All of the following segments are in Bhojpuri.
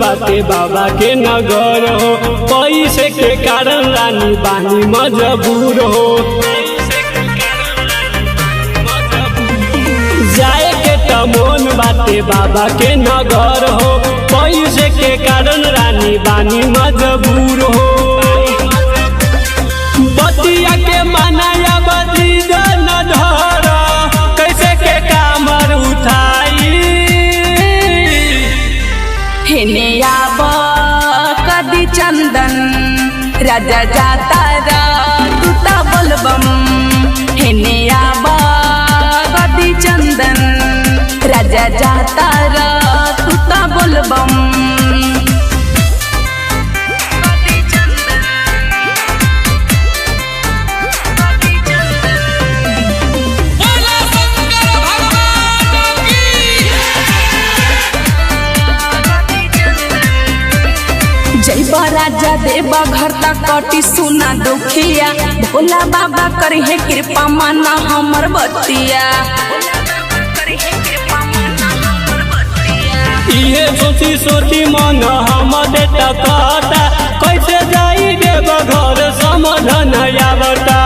बाटे बाबा के नगर हो, पैसे के कारण रानी बानी मजबूर हो। जाए के तमोन बाटे बाबा के नगर हो, पैसे के कारण रानी बानी मजबूर हो। बतिया के मनाया बदी न धर, कैसे के कामर उठाई। हेने आब कदी चंदन राजा जाता रा तुता बोलबम। हेने आब कदी चंदन राजा जाता रा तुता बोलबम। जैबा राजा देवा घर तक कटी सुना दुखिया, भोला बाबा करी है कृपा माना हमर बतिया। इहे सोची सोची मन हम टकता, कैसे जाई देव घर समझ न आवता।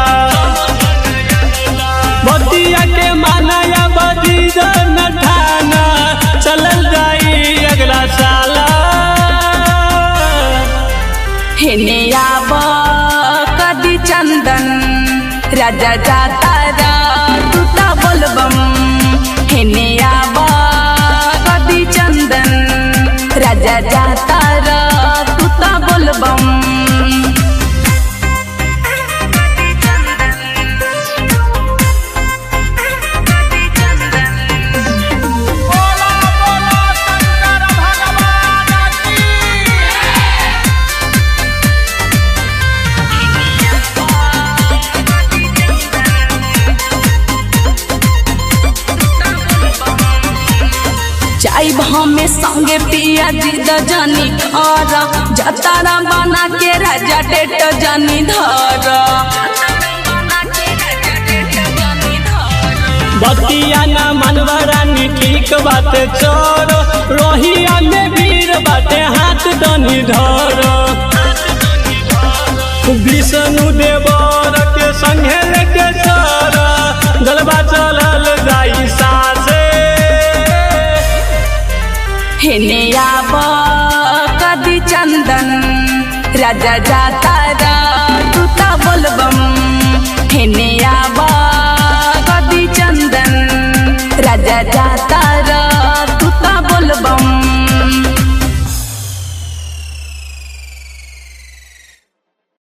बतिया के मानाया बदी न ठाना, चलल जाई अगला साल। हेने आब कदी चंदन राजा जाता रा तुता बोलबम। हेने आब कदी चंदन राजा जाता रा तुता बोलबम। जाइब हमें संगे पिया जिद जानी घर, जतारा बना के राजा डेट जानी धर। बतिया न मनवा रानी ठीक बात चोर, रोहिया में वीर बाटे हाथ दनी धर। विष्णु देवर के संगे लेके चल, जलवा चलल जाई सासे। हेने आब कदी चंदन राजा जाता रा तुता बोलबम। हेने आब कदी चंदन राजा जाता